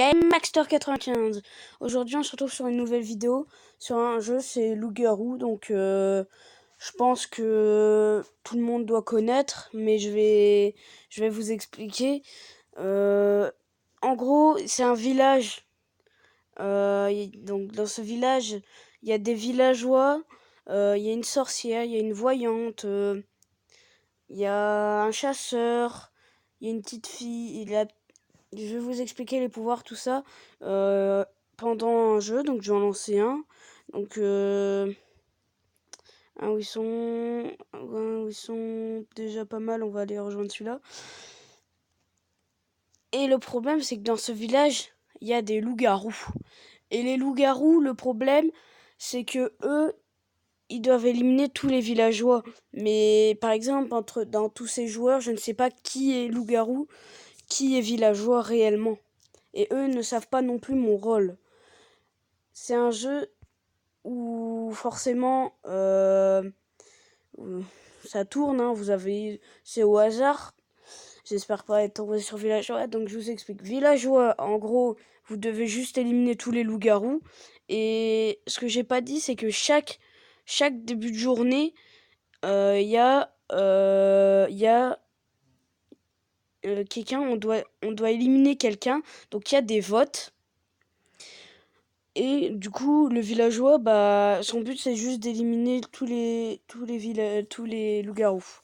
GameMaster95. Aujourd'hui, on se retrouve sur une nouvelle vidéo sur un jeu, c'est Loup-garou. Donc, je pense que tout le monde doit connaître, mais je vais vous expliquer. En gros, c'est un village. Donc, dans ce village, il y a des villageois, il y a une sorcière, il y a une voyante, il y a un chasseur, il y a une petite fille, je vais vous expliquer les pouvoirs, tout ça, pendant un jeu. Donc je vais en lancer un. Donc un où ils sont déjà pas mal. On va aller rejoindre celui-là. Et le problème, c'est que dans ce village, il y a des loups-garous. Et les loups-garous, le problème, c'est que eux, ils doivent éliminer tous les villageois. Mais par exemple, dans tous ces joueurs, je ne sais pas qui est loup-garou, qui est villageois réellement. Et eux ne savent pas non plus mon rôle. C'est un jeu où forcément ça tourne, hein, c'est au hasard. J'espère pas être tombé sur villageois, donc je vous explique. Villageois, en gros, vous devez juste éliminer tous les loups-garous. Et ce que j'ai pas dit, c'est que chaque début de journée, il y a quelqu'un, on doit éliminer quelqu'un. Donc il y a des votes. Et du coup, le villageois, bah, son but c'est juste d'éliminer tous les loups-garous.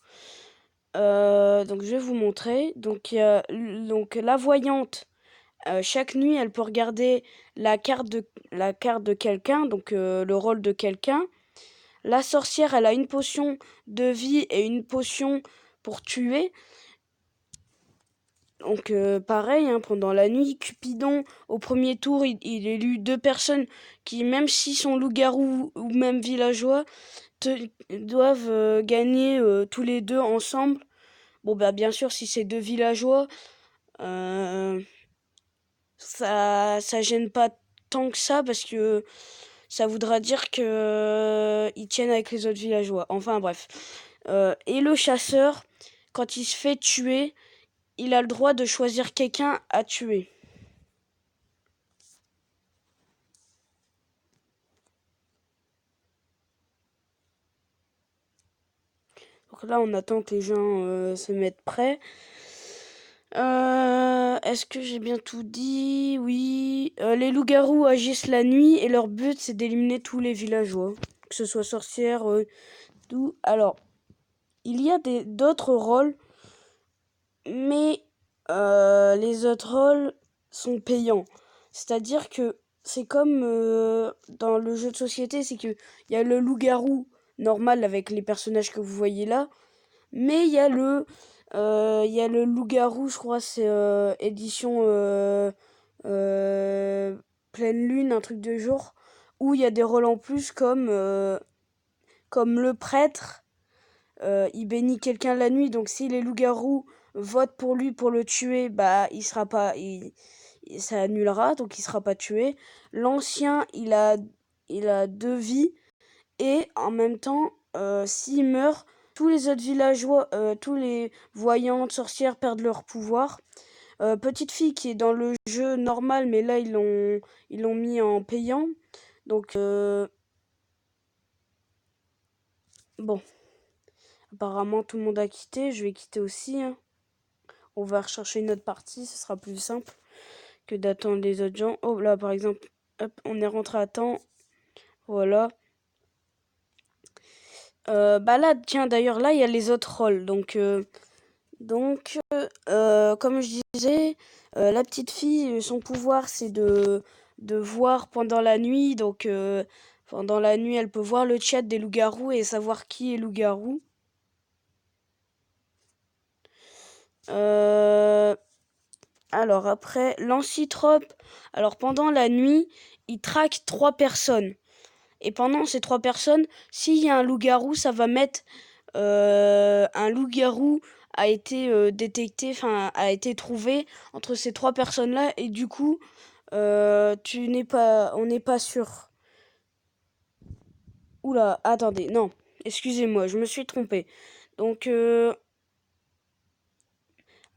Donc je vais vous montrer. Donc la voyante, chaque nuit, elle peut regarder la carte de quelqu'un, donc le rôle de quelqu'un. La sorcière, elle a une potion de vie et une potion pour tuer. Donc pareil, hein, pendant la nuit, Cupidon, au premier tour, il élut 2 personnes qui, même s'ils sont loups-garous ou même villageois, doivent gagner tous les deux ensemble. Bon, bah bien sûr, si c'est 2 villageois, euh, ça gêne pas tant que ça, parce que ça voudra dire que ils tiennent avec les autres villageois. Enfin bref. Et le chasseur, quand il se fait tuer, il a le droit de choisir quelqu'un à tuer. Donc là, on attend que les gens se mettent prêts. Est-ce que j'ai bien tout dit? Oui. Les loups-garous agissent la nuit et leur but, c'est d'éliminer tous les villageois. Que ce soit sorcière, tout. Alors, il y a d'autres rôles, mais les autres rôles sont payants. C'est-à-dire que c'est comme dans le jeu de société, c'est que il y a le loup-garou normal avec les personnages que vous voyez là, mais il y a le loup-garou, je crois, c'est édition pleine lune, un truc de jour, où il y a des rôles en plus comme le prêtre. Il bénit quelqu'un la nuit, donc si les loups-garous votent pour lui pour le tuer, bah il sera pas, ça annulera, donc il sera pas tué. L'ancien, il a 2 vies, et en même temps, s'il meurt, tous les autres villageois, tous les voyantes, sorcières perdent leur pouvoir. Petite fille qui est dans le jeu normal, mais là ils l'ont mis en payant. Donc bon, apparemment tout le monde a quitté, je vais quitter aussi, hein. On va rechercher une autre partie, ce sera plus simple que d'attendre les autres gens. Oh là, par exemple, hop, on est rentré à temps. Voilà. Bah là, tiens, d'ailleurs, là, il y a les autres rôles. Comme je disais, la petite fille, son pouvoir, c'est de voir pendant la nuit. Donc, pendant la nuit, elle peut voir le chat des loups-garous et savoir qui est loup-garou. Alors après, l'ancitrope. Alors pendant la nuit, il traque 3 personnes. Et pendant ces 3 personnes, s'il y a un loup-garou, ça va mettre un loup-garou a été détecté, enfin a été trouvé entre ces 3 personnes-là, et du coup, on n'est pas sûr. Oula, attendez, non, excusez-moi, je me suis trompée. Donc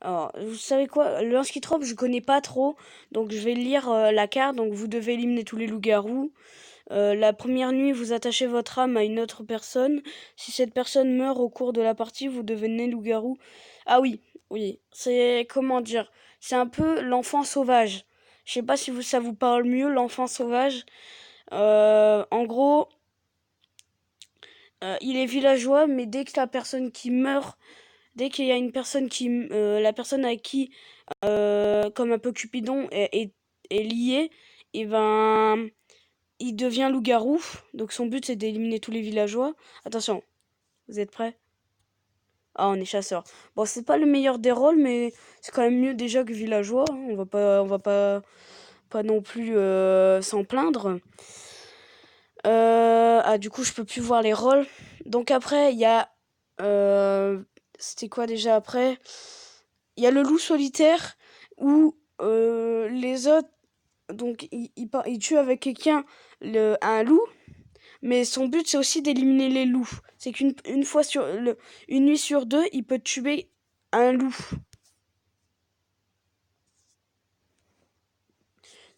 Alors, vous savez quoi? Le Lanskitrope, je connais pas trop, donc je vais lire la carte. Donc, vous devez éliminer tous les loups-garous. La première nuit, vous attachez votre âme à une autre personne. Si cette personne meurt au cours de la partie, vous devenez loup-garou. Ah oui, oui. C'est, comment dire? C'est un peu l'enfant sauvage. Je sais pas si ça vous parle mieux, l'enfant sauvage. En gros, il est villageois, mais dès que la personne qui meurt, dès qu'il y a une personne la personne à qui, comme un peu Cupidon, est liée, et ben, il devient loup-garou. Donc son but c'est d'éliminer tous les villageois. Attention, vous êtes prêts? Ah, on est chasseur. Bon, c'est pas le meilleur des rôles, mais c'est quand même mieux déjà que villageois, hein. On va pas non plus s'en plaindre. Ah, du coup, je peux plus voir les rôles. Donc après, il y a... C'était quoi déjà après? Il y a le loup solitaire où les autres... Donc, il tue avec quelqu'un un loup, mais son but, c'est aussi d'éliminer les loups. C'est qu'une fois une nuit sur deux, il peut tuer un loup.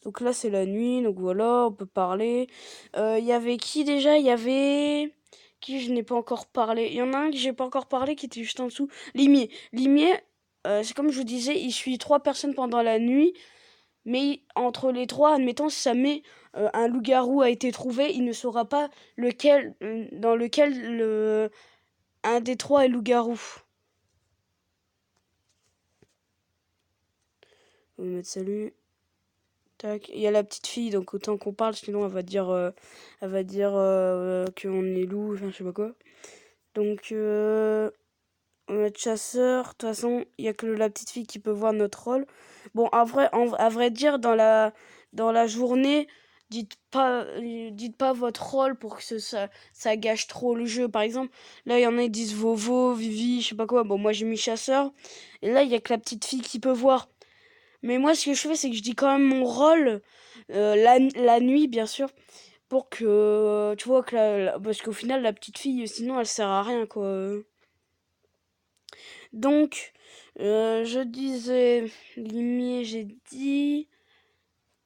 Donc là, c'est la nuit, donc voilà, on peut parler. Il y avait qui déjà? Il y avait... Qui je n'ai pas encore parlé. Il y en a un que j'ai pas encore parlé qui était juste en dessous. Limier. Limier, c'est comme je vous disais, il suit trois personnes pendant la nuit. Mais entre les trois, admettons, si ça met un loup-garou a été trouvé, il ne saura pas dans lequel un des trois est loup-garou. On va mettre salut. Tac. Il y a la petite fille, donc autant qu'on parle, sinon elle va dire qu'on est loup, enfin je sais pas quoi. Donc on va être chasseur. De toute façon, il y a que la petite fille qui peut voir notre rôle. Bon, à vrai dire, dans la journée, dites pas votre rôle pour que ça gâche trop le jeu. Par exemple, là, il y en a qui disent Vovo, Vivi, je sais pas quoi. Bon, moi, j'ai mis chasseur. Et là, il y a que la petite fille qui peut voir. Mais moi, ce que je fais, c'est que je dis quand même mon rôle, la nuit, bien sûr, pour que, tu vois, parce qu'au final, la petite fille, sinon, elle sert à rien, quoi. Donc, je disais, Limier, j'ai dit,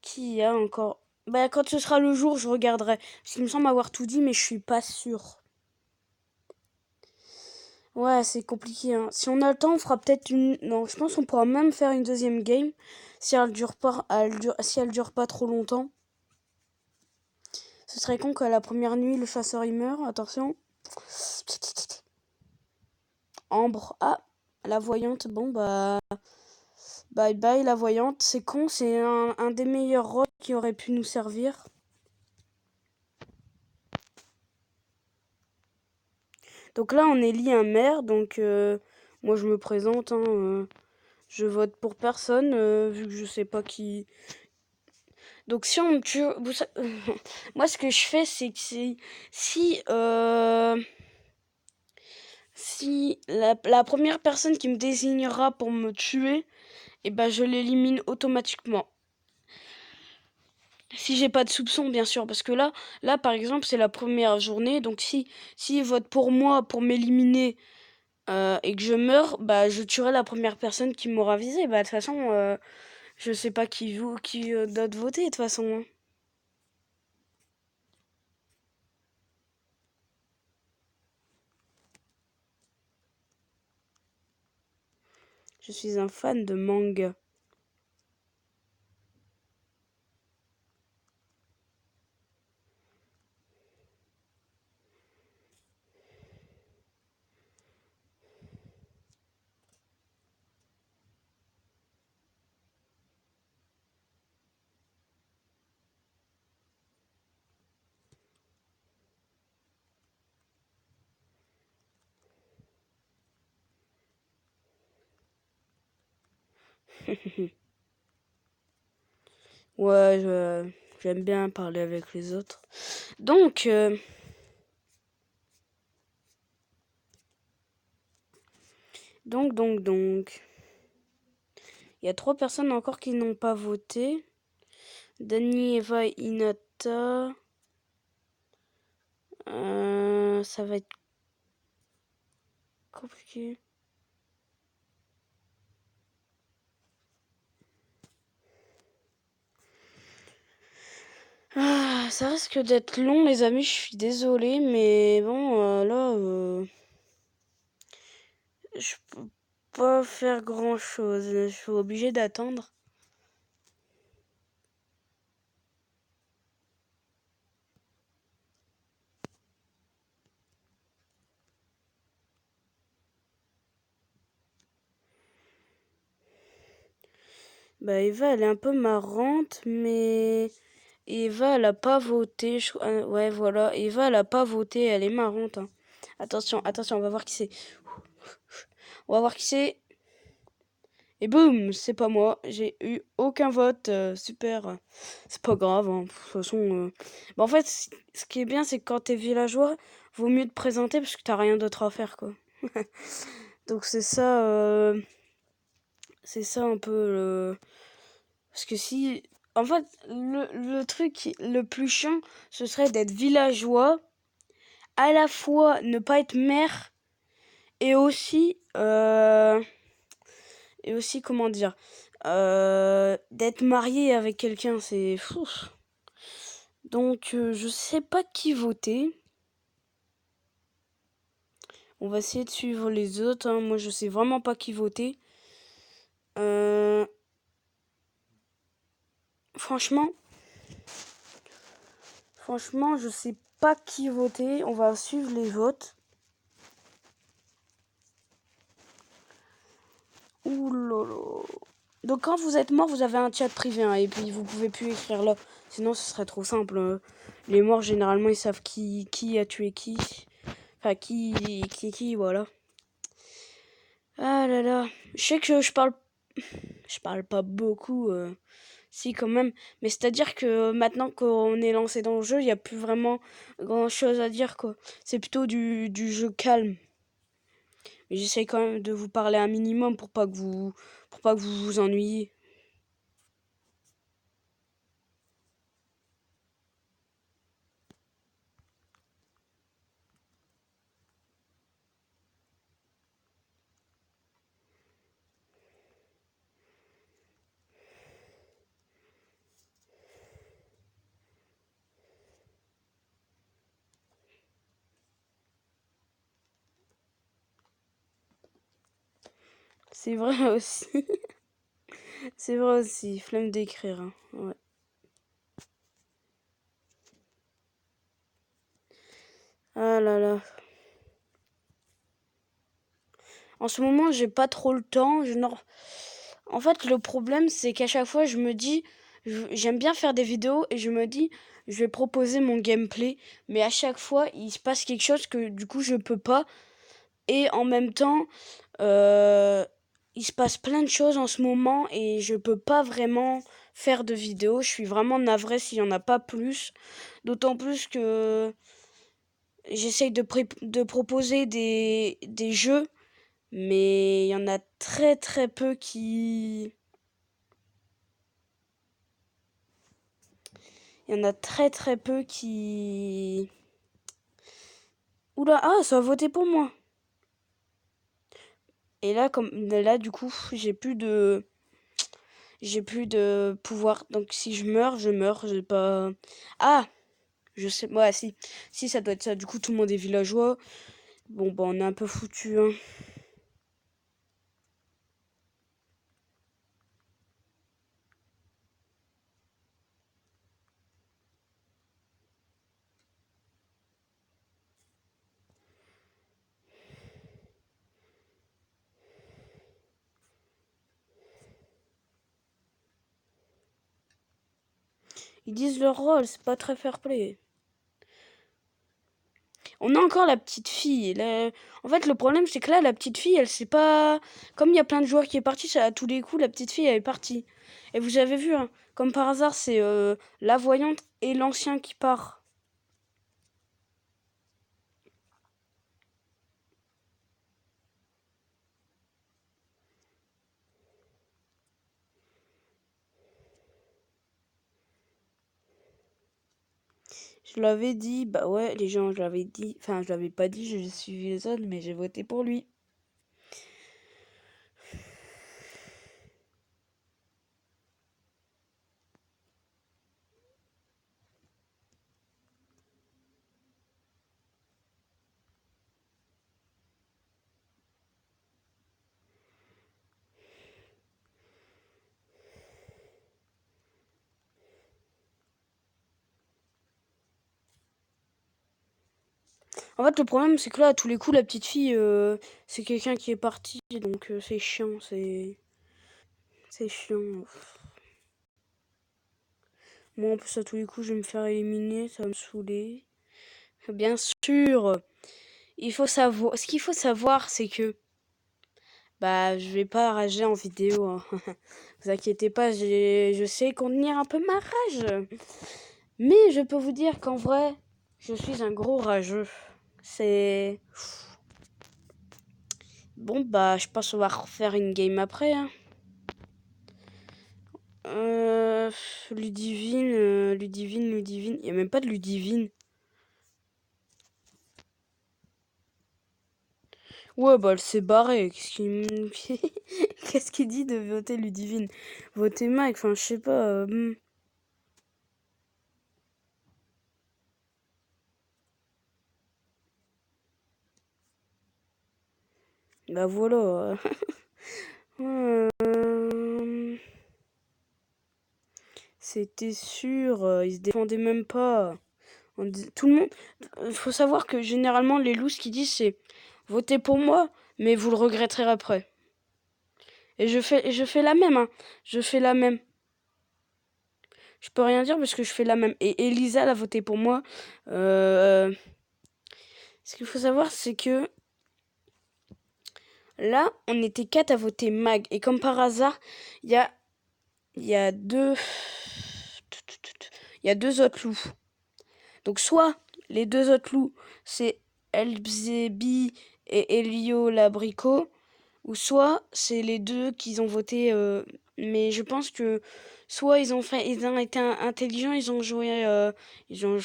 qui y a encore? Bah, quand ce sera le jour, je regarderai. Parce qu'il me semble avoir tout dit, mais je suis pas sûre. Ouais, c'est compliqué, hein. Si on a le temps, on fera peut-être une... Non, je pense qu'on pourra même faire une deuxième game. Si elle dure pas trop longtemps. Ce serait con qu'à la première nuit, le chasseur il meurt. Attention. Ambre. Ah, la voyante. Bon, bah... Bye bye, la voyante. C'est con, c'est un des meilleurs rôles qui aurait pu nous servir. Donc là, on élit un maire. Donc, moi, je me présente, hein, je vote pour personne, vu que je sais pas qui... Donc si on me tue... Moi, ce que je fais, c'est que si la première personne qui me désignera pour me tuer, et ben je l'élimine automatiquement. Si j'ai pas de soupçon, bien sûr, parce que là par exemple, c'est la première journée, donc si vote pour moi pour m'éliminer et que je meurs, bah je tuerai la première personne qui m'aura visé. Bah de toute façon, je sais pas qui d'autre voter de toute façon, hein. Je suis un fan de manga. Ouais, j'aime bien parler avec les autres. Donc, donc. Il y a trois personnes encore qui n'ont pas voté. Dani, Eva et Inata. Ça va être compliqué. Ça risque d'être long, les amis, je suis désolée, mais bon, là, je peux pas faire grand-chose. Je suis obligée d'attendre. Bah, Eva, elle est un peu marrante, mais Eva, elle a pas voté. Ouais, voilà. Eva, elle a pas voté. Elle est marrante, hein. Attention, attention, on va voir qui c'est. On va voir qui c'est. Et boum, c'est pas moi. J'ai eu aucun vote. Super. C'est pas grave, hein. De toute façon. Bah, en fait, ce qui est bien, c'est que quand t'es villageois, vaut mieux te présenter parce que t'as rien d'autre à faire, quoi. Donc c'est ça un peu le. Parce que si. En fait, le truc le plus chiant, ce serait d'être villageois, à la fois ne pas être maire, et aussi. Et aussi, comment dire. D'être marié avec quelqu'un, c'est fou. Donc, je sais pas qui voter. On va essayer de suivre les autres, hein. Moi, je sais vraiment pas qui voter. Franchement. Franchement, je sais pas qui voter. On va suivre les votes. Ouh là là. Donc quand vous êtes mort, vous avez un chat privé, hein, et puis vous pouvez plus écrire là. Sinon, ce serait trop simple. Les morts, généralement, ils savent qui a tué qui. Enfin, qui, voilà. Ah là là. Je sais que je parle pas beaucoup. Si, quand même. Mais c'est-à-dire que maintenant qu'on est lancé dans le jeu, il n'y a plus vraiment grand-chose à dire, quoi. C'est plutôt du jeu calme. Mais j'essaye quand même de vous parler un minimum pour pas que vous vous ennuyiez. C'est vrai aussi. C'est vrai aussi. Flemme d'écrire, hein. Ouais. Ah là là. En ce moment, j'ai pas trop le temps. En fait, le problème, c'est qu'à chaque fois, je me dis, j'aime bien faire des vidéos et je me dis, je vais proposer mon gameplay. Mais à chaque fois, il se passe quelque chose que du coup, je peux pas. Et en même temps, euh, il se passe plein de choses en ce moment et je peux pas vraiment faire de vidéos. Je suis vraiment navrée s'il y en a pas plus. D'autant plus que j'essaye de proposer des jeux, mais il y en a très très peu qui. Il y en a très très peu qui. Oula, ah, ça a voté pour moi. Et là, là, du coup, j'ai plus de pouvoir. Donc si je meurs, je meurs. J'ai pas. Ah, je sais. Ouais, si. Si, ça doit être ça. Du coup, tout le monde est villageois. Bon, bah, on est un peu foutu, hein. Ils disent leur rôle, c'est pas très fair play. On a encore la petite fille. En fait, le problème, c'est que là, la petite fille, elle sait pas. Comme il y a plein de joueurs qui est parti, ça, à tous les coups, la petite fille, elle est partie. Et vous avez vu, hein, comme par hasard, c'est la voyante et l'ancien qui part. Je l'avais dit, bah ouais, les gens, je l'avais dit. Enfin, je l'avais pas dit, j'ai suivi les autres, mais j'ai voté pour lui. En fait, le problème, c'est que là, à tous les coups, la petite fille, c'est quelqu'un qui est parti, donc c'est chiant, c'est chiant. Moi, en plus, à tous les coups, je vais me faire éliminer, ça va me saouler. Bien sûr, il faut savoir. Ce qu'il faut savoir, c'est que bah, je vais pas rager en vidéo, hein. Vous inquiétez pas, je sais contenir un peu ma rage. Mais je peux vous dire qu'en vrai, je suis un gros rageux. C'est... Bon, bah, je pense qu'on va refaire une game après, hein. Ludivine, Ludivine. Il n'y a même pas de Ludivine. Ouais, bah, elle s'est barrée. Qu'est-ce qu'il dit de voter Ludivine? Voter Mike, enfin, je sais pas. Bah, voilà. C'était sûr, ils se défendaient même pas. Tout le monde. Faut savoir que généralement, les loups, ce qu'ils disent, c'est votez pour moi, mais vous le regretterez après. Et je fais la même, hein. Je fais la même. Je peux rien dire parce que je fais la même. Et Elisa, elle a voté pour moi. Ce qu'il faut savoir, c'est que là, on était 4 à voter Mag. Et comme par hasard, il y a deux. Il y a deux autres loups. Donc soit les deux autres loups, c'est Elbzebi et Elio Labrico, ou soit c'est les deux qu'ils ont voté. Mais je pense que soit ils ont été intelligents, ils ont joué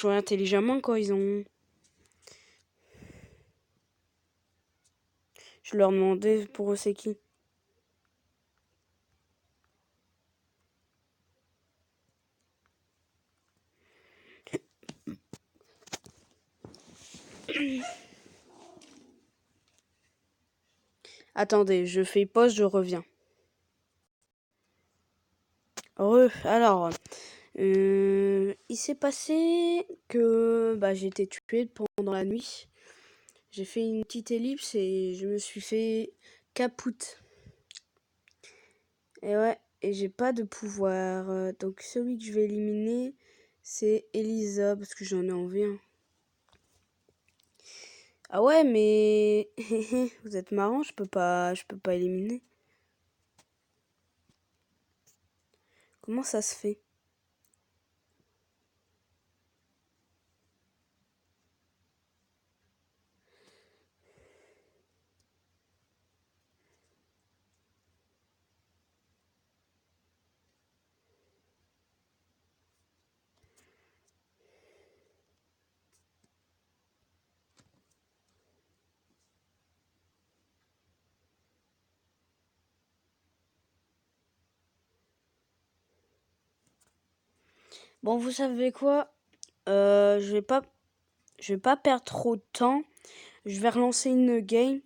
intelligemment quoi. Je leur demandais pour eux c'est qui. Attendez, je fais pause, je reviens. Alors, il s'est passé que bah, j'ai été tuée pendant la nuit. J'ai fait une petite ellipse et je me suis fait capoute. Et ouais, et j'ai pas de pouvoir. Donc celui que je vais éliminer, c'est Elisa, parce que j'en ai envie. Hein. Ah ouais, mais vous êtes marrant, je peux pas éliminer. Comment ça se fait? Bon, vous savez quoi? Je vais pas perdre trop de temps. Je vais relancer une game.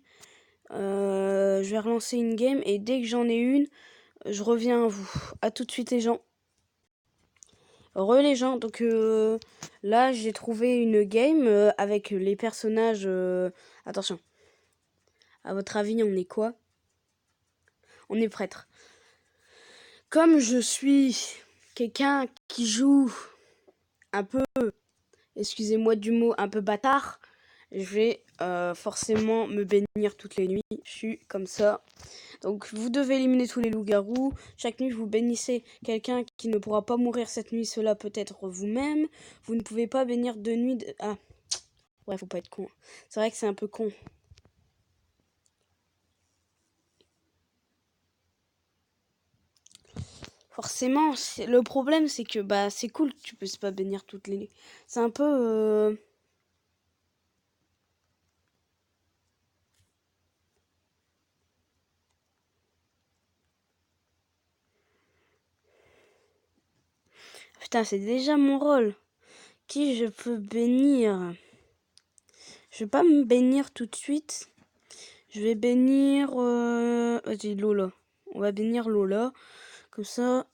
Je vais relancer une game et dès que j'en ai une, je reviens à vous. À tout de suite les gens. Les gens, donc là j'ai trouvé une game avec les personnages. Attention, à votre avis on est quoi? On est prêtre. Comme je suis quelqu'un qui joue un peu, excusez-moi du mot, un peu bâtard, je vais forcément me bénir toutes les nuits. Je suis comme ça. Donc vous devez éliminer tous les loups-garous. Chaque nuit, vous bénissez quelqu'un qui ne pourra pas mourir cette nuit. Cela peut être vous-même. Vous ne pouvez pas bénir de nuit... Ah, ouais, faut pas être con. C'est vrai que c'est un peu con. Forcément, le problème, c'est que bah c'est cool que tu puisses pas bénir toutes les nuits. C'est un peu... Putain, c'est déjà mon rôle. Qui je peux bénir? Je vais pas me bénir tout de suite. Je vais bénir... Vas-y, Lola. On va bénir Lola. Comme ça...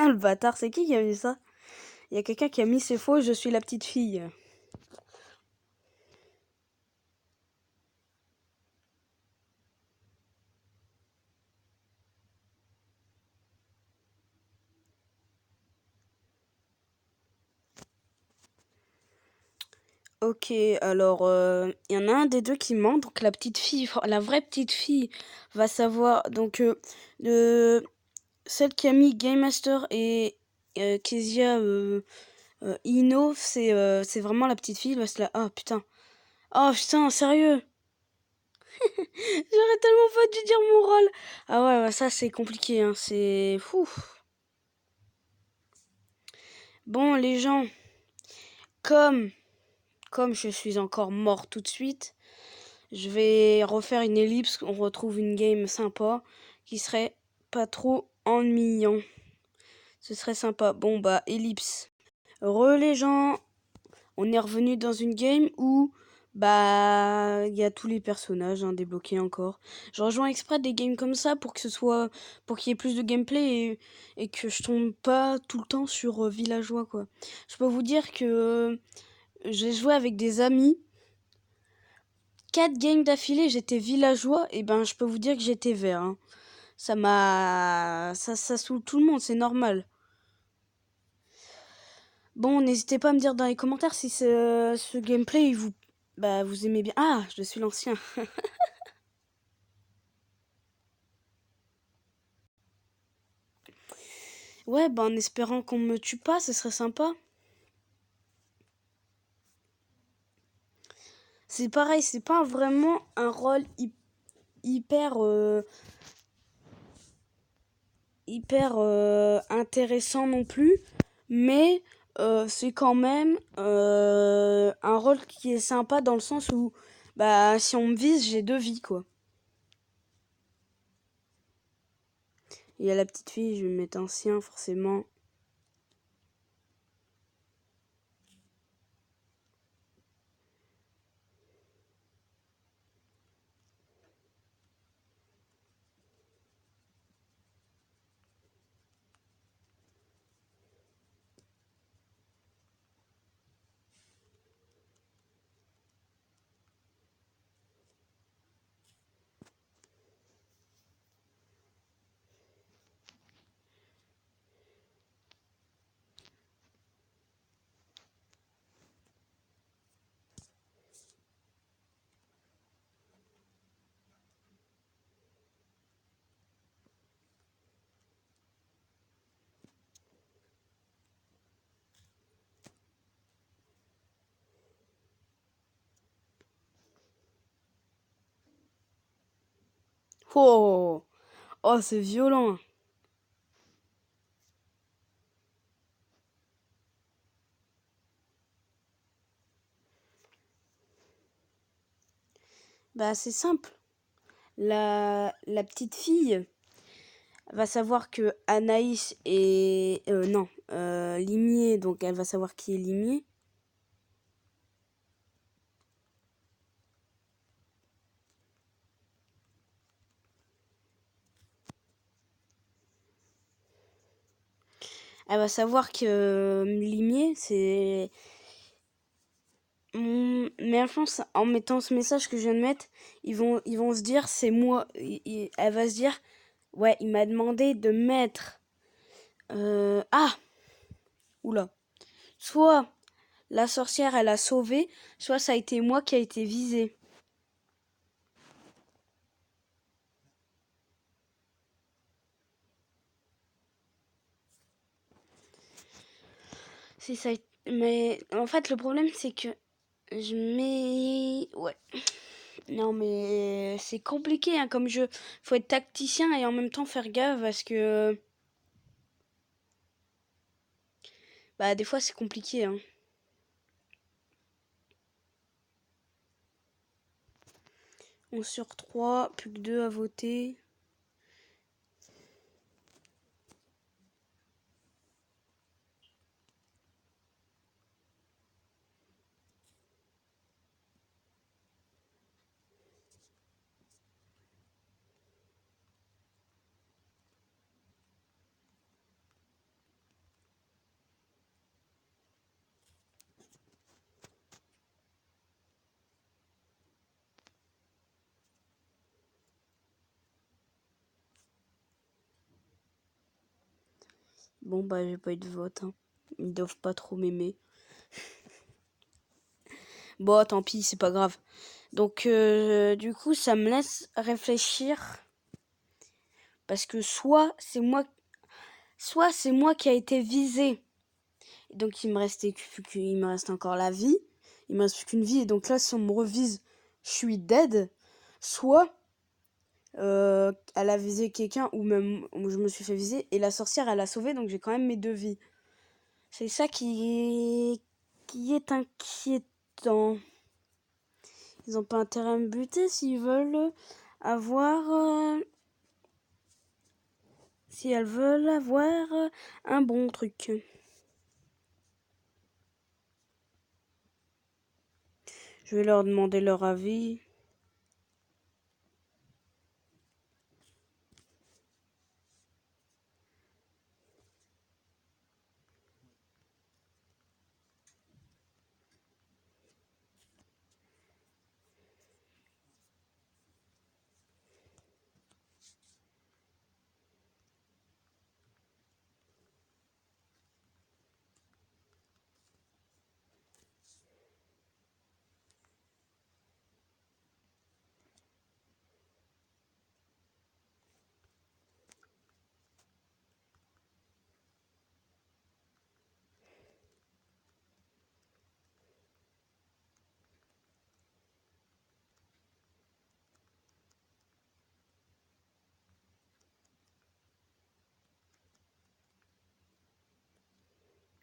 le bâtard, c'est qui a mis ça? Il y a quelqu'un qui a mis c'est faux, je suis la petite fille. Ok, alors il y en a un des deux qui ment, donc la petite fille, la vraie petite fille va savoir. Donc celle qui a mis Game Master et Kezia Ino, c'est vraiment la petite fille. Parce que là, oh putain, sérieux, j'aurais tellement pas dû dire mon rôle. Ah ouais, ouais, ça c'est compliqué, hein, c'est fou. Bon les gens, comme comme je suis encore mort tout de suite. Je vais refaire une ellipse, on retrouve une game sympa qui serait pas trop ennuyant. Ce serait sympa. Bon bah ellipse. Les gens, on est revenu dans une game où bah il y a tous les personnages hein, débloqués encore. Je rejoins exprès des games comme ça pour que ce soit pour qu'il y ait plus de gameplay et que je tombe pas tout le temps sur villageois quoi. Je peux vous dire que j'ai joué avec des amis 4 games d'affilée, j'étais villageois, et ben je peux vous dire que j'étais vert. Hein. Ça saoule tout le monde, c'est normal. Bon, n'hésitez pas à me dire dans les commentaires si ce gameplay vous aimez bien. Ah, je suis l'ancien. Ouais, en espérant qu'on me tue pas, ce serait sympa. C'est pareil, c'est pas vraiment un rôle hyper intéressant non plus, mais c'est quand même un rôle qui est sympa dans le sens où bah si on me vise, j'ai 2 vies quoi. Il y a la petite fille, je vais mettre ancien forcément. Oh, oh c'est violent. Bah c'est simple. La petite fille va savoir que Anaïs est non, Limier, donc elle va savoir qui est Limier. Elle va savoir que Limier, c'est... Mais je pense, en mettant ce message que je viens de mettre, ils vont se dire, c'est moi. Elle va se dire, ouais, il m'a demandé de mettre... Ah, oula. Soit la sorcière, elle a sauvé, soit ça a été moi qui a été visé. C'est ça. Mais en fait, le problème, c'est que je mets... Ouais. Non, mais c'est compliqué hein, comme jeu. Faut être tacticien et en même temps faire gaffe parce que... Bah, des fois, c'est compliqué. Hein. 11 sur 3, plus que 2 à voter. Bon, bah, j'ai pas eu de vote. Hein. Ils doivent pas trop m'aimer. Bon, tant pis, c'est pas grave. Donc, du coup, ça me laisse réfléchir. Parce que soit c'est moi qui a été visé. Donc, il me reste encore la vie. Il me reste plus qu'une vie. Et donc là, si on me revise, je suis dead. Soit elle a visé quelqu'un ou même je me suis fait viser. Et la sorcière, elle a sauvé. Donc, j'ai quand même mes 2 vies. C'est ça qui est inquiétant. Ils ont pas intérêt à me buter s'ils veulent avoir... si elles veulent avoir un bon truc. Je vais leur demander leur avis.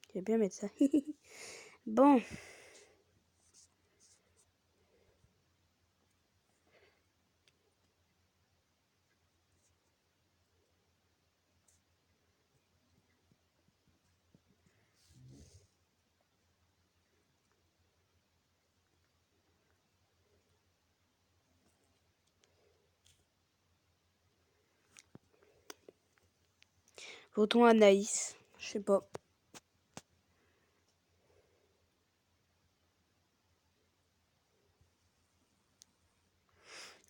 Je vais bien mettre ça. Bon. Votons Anaïs. Je sais pas.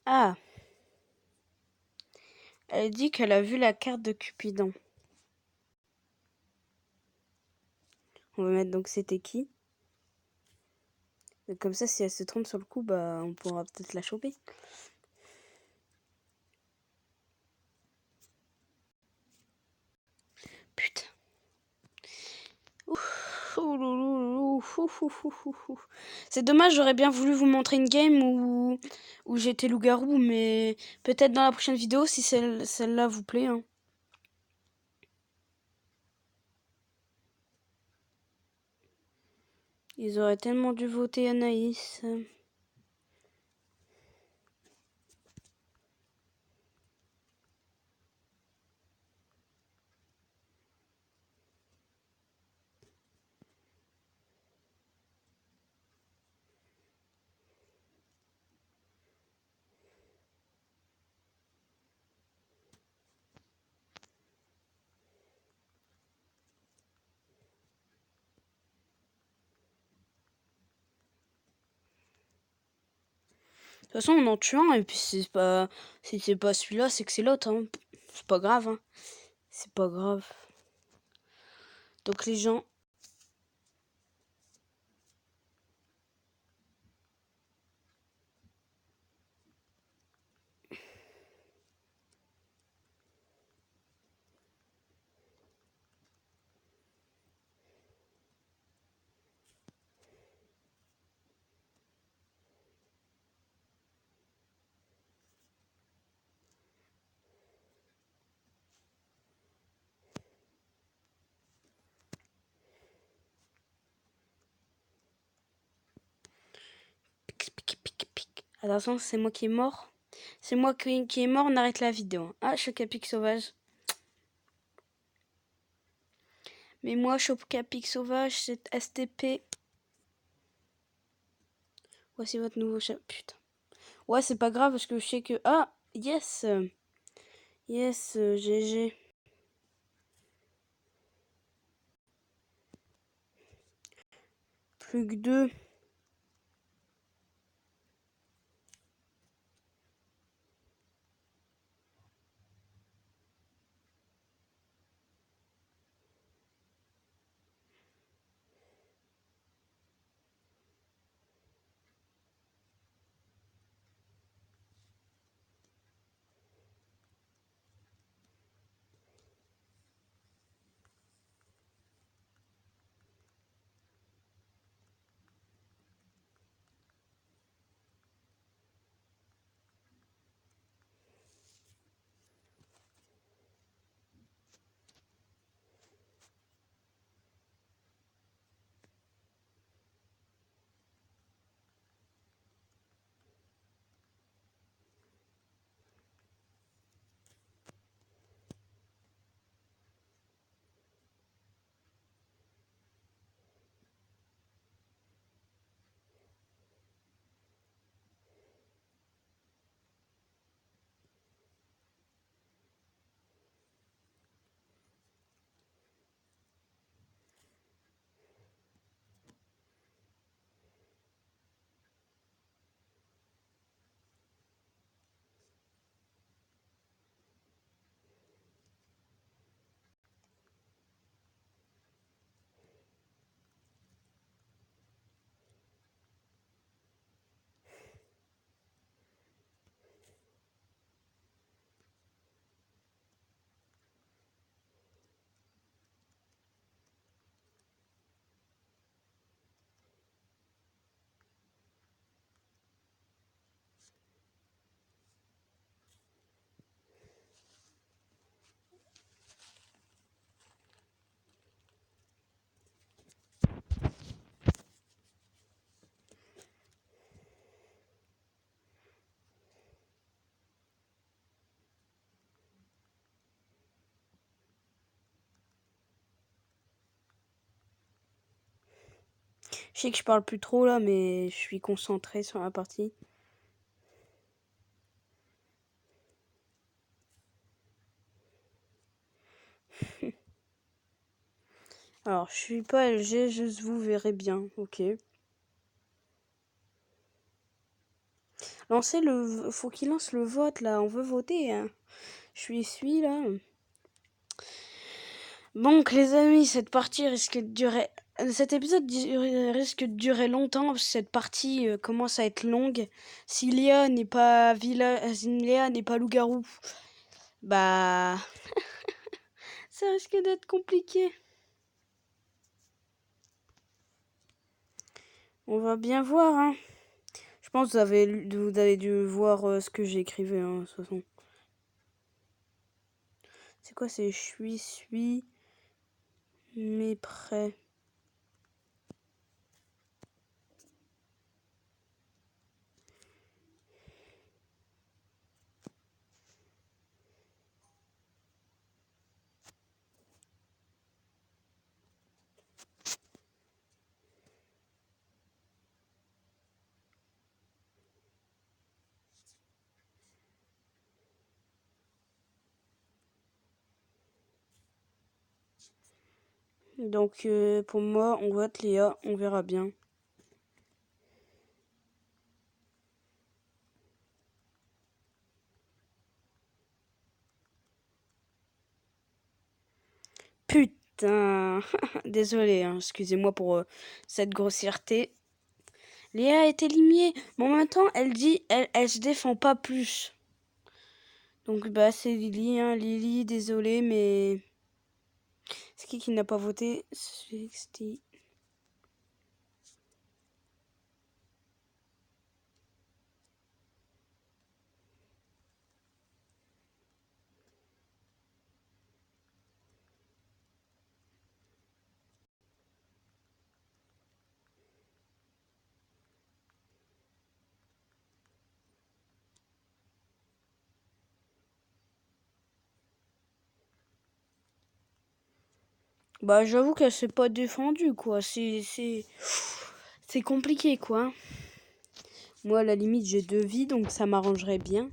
Ah. Elle dit qu'elle a vu la carte de Cupidon. On va mettre donc c'était qui. Et comme ça, si elle se trompe sur le coup, bah on pourra peut-être la choper. Putain. C'est dommage, j'aurais bien voulu vous montrer une game où j'étais loup-garou, mais peut-être dans la prochaine vidéo si celle-là vous plaît. Hein. Ils auraient tellement dû voter Anaïs. De toute façon, on en tue un, et puis si c'est pas celui-là, c'est que c'est l'autre. Hein. C'est pas grave. Hein. C'est pas grave. Donc les gens... Attention, c'est moi qui est mort. C'est moi qui est mort, on arrête la vidéo. Ah, Choc-à-Pic sauvage. Mais moi, Choc-à-Pic sauvage, c'est STP. Voici votre nouveau chat. Putain. Ouais, c'est pas grave parce que je sais que... Ah, yes. Yes, GG. Plus que 2. Je sais que je parle plus trop là, mais je suis concentré sur la partie. Alors, je suis pas LG, juste vous verrez bien. Ok. Faut qu'il lance le vote là. On veut voter. Hein. Je suis là. Donc, les amis, cette partie risque de durer. Cet épisode risque de durer longtemps parce que cette partie commence à être longue. Si Léa n'est pas loup-garou, bah ça risque d'être compliqué. On va bien voir. Hein. Je pense que vous avez dû voir ce que j'ai écrivé. Hein, de toute façon. C'est quoi? C'est je suis mais prêt. Donc pour moi, on vote Léa, on verra bien. Putain, désolé, hein, excusez-moi pour cette grossièreté. Léa est éliminée, mais en même temps, elle se défend pas plus. Donc bah c'est Lily, hein, Lily, désolé, mais c'est qui n'a pas voté? C'était Bah j'avoue qu'elle s'est pas défendue quoi, c'est compliqué quoi. Moi à la limite j'ai 2 vies donc ça m'arrangerait bien.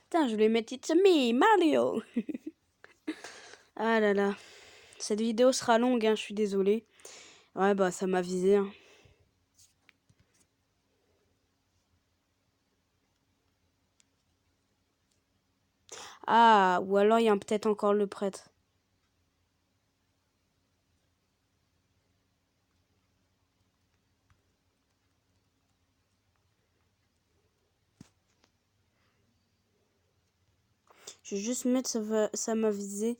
Putain, je voulais mettre It's me, Mario. Ah là là. Cette vidéo sera longue, hein, je suis désolée. Ouais, bah ça m'a visé. Hein. Ah, ou alors il y a peut-être encore le prêtre. Je vais juste mettre ça m'a visé.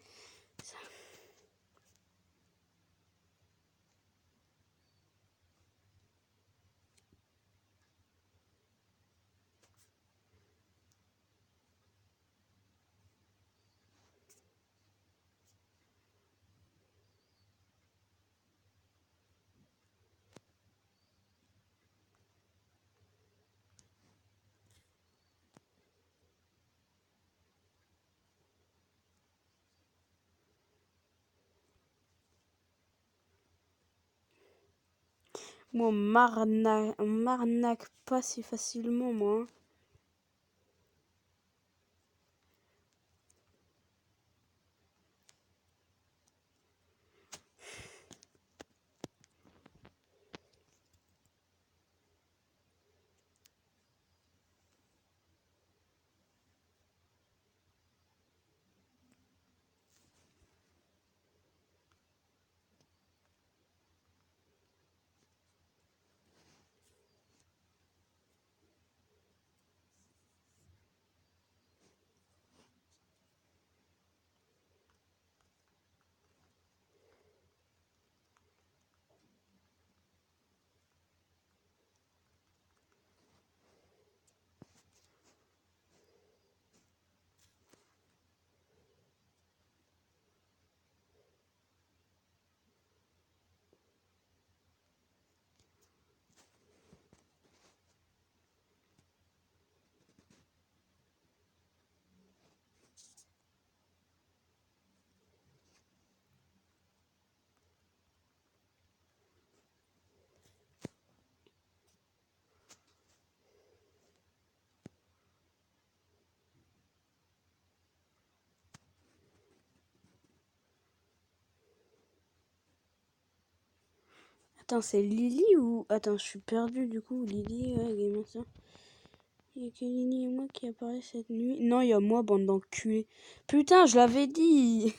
Moi, on m'arnaque pas si facilement, moi. Hein. Attends, c'est Lily ou... Attends, je suis perdu du coup. Lily, ouais, Game Master. Il y a que Lily et moi qui apparaît cette nuit. Non, il y a moi, bande d'enculés. Putain, je l'avais dit.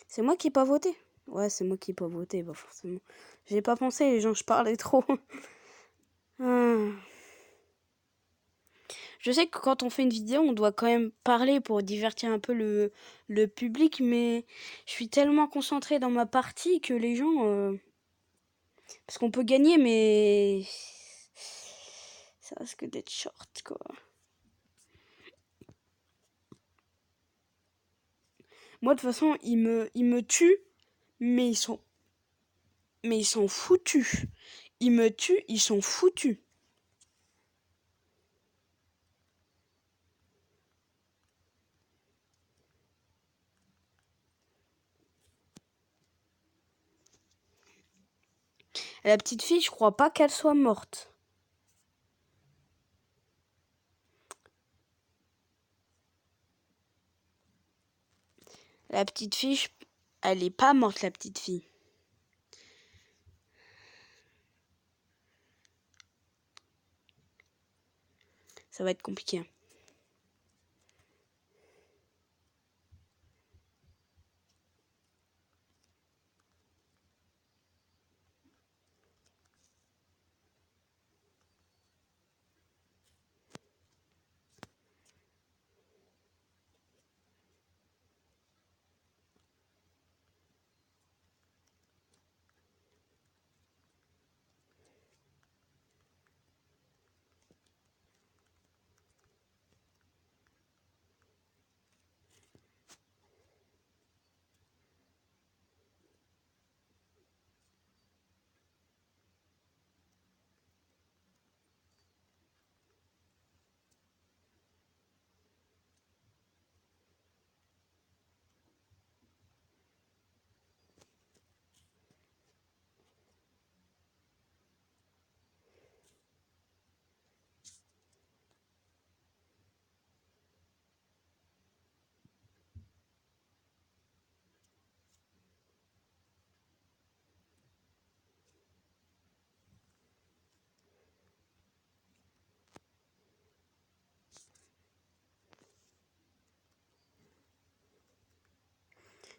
C'est moi qui ai pas voté. Ouais, c'est moi qui ai pas voté, bah forcément. J'ai pas pensé, les gens, je parlais trop. Ah. Je sais que quand on fait une vidéo, on doit quand même parler pour divertir un peu le public, mais je suis tellement concentrée dans ma partie que les gens... Parce qu'on peut gagner, mais... Ça risque d'être short, quoi. Moi, de toute façon, ils me tuent, mais ils sont foutus. Ils me tuent, ils sont foutus. La petite fille, je crois pas qu'elle soit morte. La petite fille, elle est pas morte, la petite fille. Ça va être compliqué.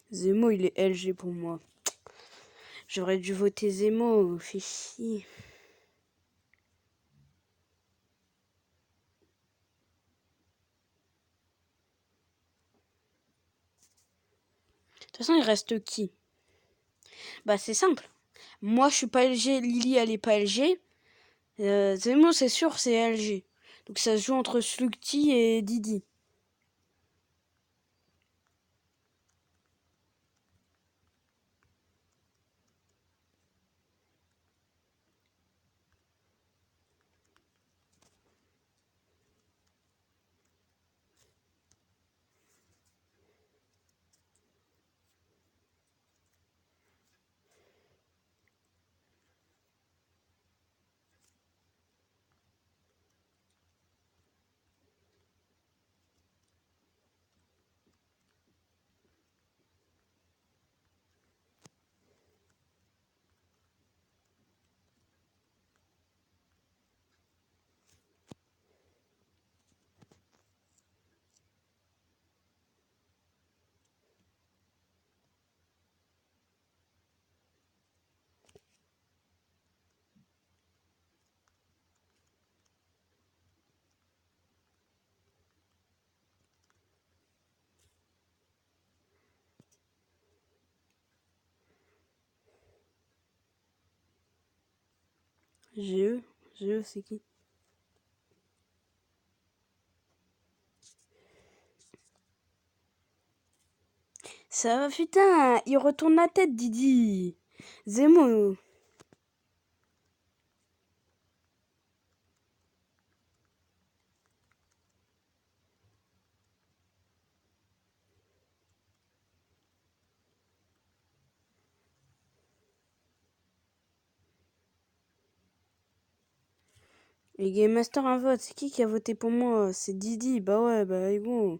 Zemo, il est LG pour moi. J'aurais dû voter Zemo, fait chier. De toute façon, il reste qui? Bah, c'est simple. Moi, je suis pas LG, Lily, elle est pas LG. Zemo, c'est sûr, c'est LG. Donc ça se joue entre Slugty et Didi. GE, GE, c'est qui? Ça va, putain, il retourne la tête, Didi. Zemo. Les Game Master un vote. C'est qui a voté pour moi? C'est Didi. Bah ouais, bah bon.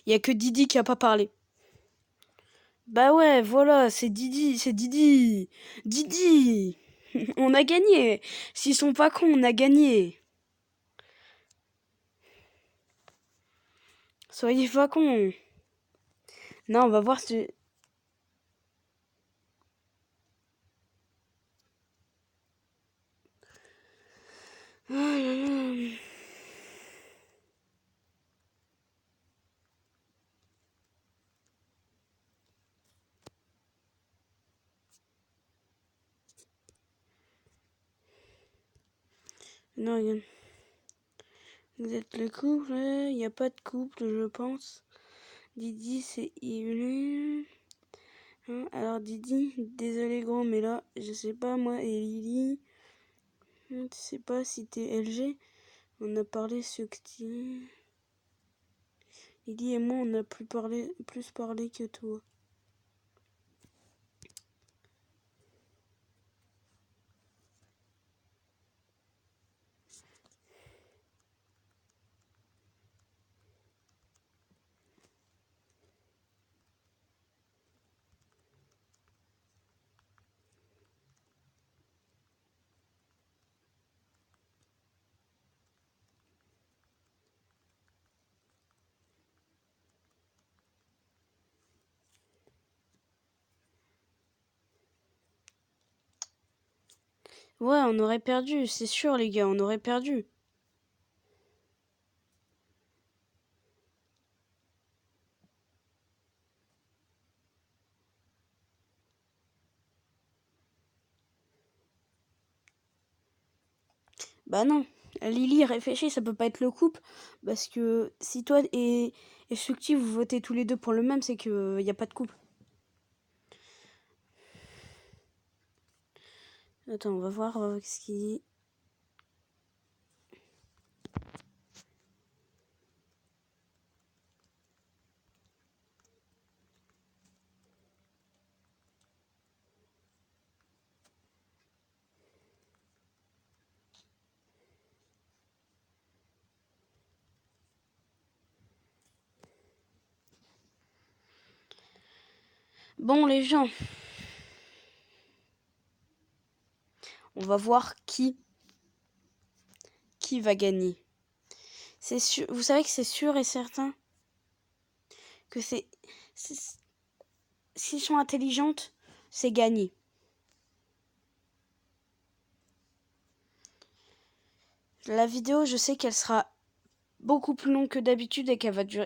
Il y a que Didi qui a pas parlé. Bah ouais, voilà, c'est Didi, c'est Didi. Didi. On a gagné. S'ils sont pas cons, on a gagné. Soyez pas cons. Non, on va voir si... Non, vous êtes le couple, il n'y a pas de couple, je pense. Didi, c'est Yvelin. Hein, alors Didi, désolé gros, mais là, je sais pas moi et Lily. Je sais pas si t'es LG. On a parlé ce que Lily et moi, on a plus parlé que toi. Ouais, on aurait perdu, c'est sûr les gars, on aurait perdu. Bah non, Lily réfléchis, ça peut pas être le couple, parce que si toi et Sucti vous votez tous les deux pour le même, c'est que y a pas de couple. Attends, on va voir ce qu'il dit. Bon les gens, on va voir qui va gagner. C'est sûr, vous savez que c'est sûr et certain que s'ils sont intelligentes, c'est gagné. La vidéo, je sais qu'elle sera beaucoup plus longue que d'habitude et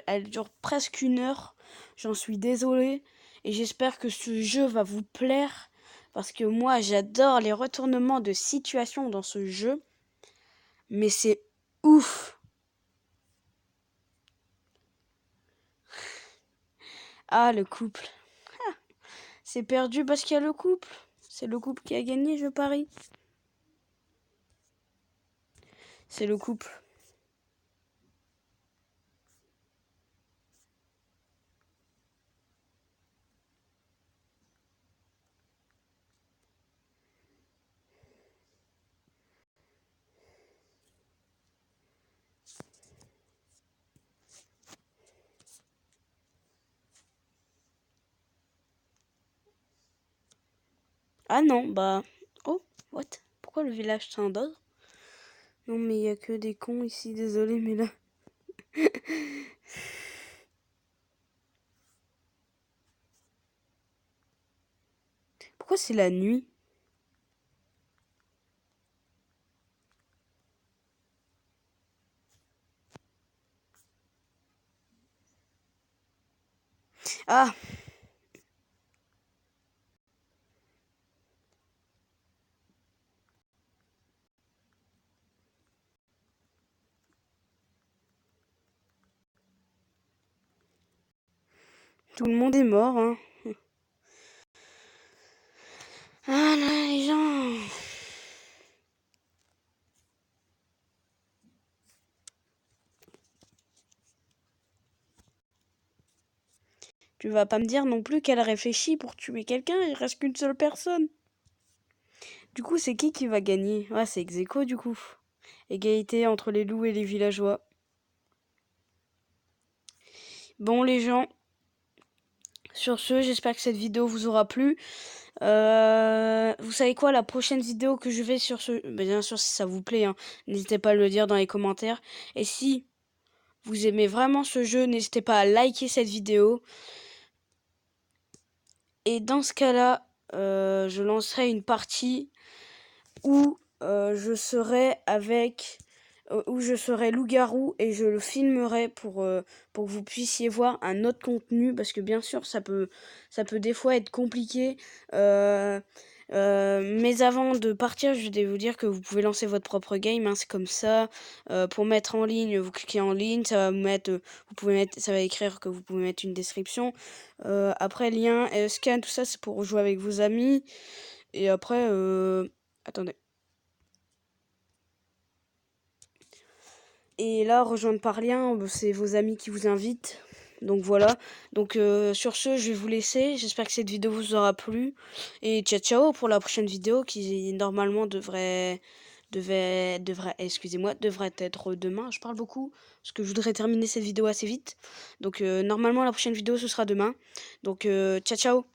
elle dure presque 1 heure. J'en suis désolée et j'espère que ce jeu va vous plaire parce que moi j'adore les retournements de situation dans ce jeu. Mais c'est ouf. Ah, le couple. Ah, c'est perdu parce qu'il y a le couple. C'est le couple qui a gagné, je parie. C'est le couple. Ah non, bah... Oh, what? Pourquoi le village s'endort? Non mais il y a que des cons ici, désolé mais là... Pourquoi c'est la nuit? Ah, tout le monde est mort, hein. Ah là, les gens. Tu vas pas me dire non plus qu'elle réfléchit pour tuer quelqu'un, il reste qu'une seule personne. Du coup, c'est qui va gagner? Ouais, c'est ex aequo, du coup. Égalité entre les loups et les villageois. Bon, les gens, sur ce, j'espère que cette vidéo vous aura plu. Vous savez quoi, la prochaine vidéo que je vais sur ce... bien sûr, si ça vous plaît, hein, n'hésitez pas à le dire dans les commentaires. Et si vous aimez vraiment ce jeu, n'hésitez pas à liker cette vidéo. Et dans ce cas-là, je lancerai une partie où je serai avec... où je serai loup-garou et je le filmerai pour que vous puissiez voir un autre contenu, parce que bien sûr ça peut des fois être compliqué, mais avant de partir, je vais vous dire que vous pouvez lancer votre propre game, hein, c'est comme ça. Pour mettre en ligne, vous cliquez en ligne, ça va vous mettre, ça va écrire que vous pouvez mettre une description. Après, lien, scan, tout ça, c'est pour jouer avec vos amis. Et après, attendez. Et là, rejoindre par lien, c'est vos amis qui vous invitent. Donc voilà. Donc sur ce, je vais vous laisser. J'espère que cette vidéo vous aura plu. Et ciao ciao pour la prochaine vidéo qui normalement excusez-moi, devrait être demain. Je parle beaucoup parce que je voudrais terminer cette vidéo assez vite. Donc normalement la prochaine vidéo ce sera demain. Donc ciao ciao.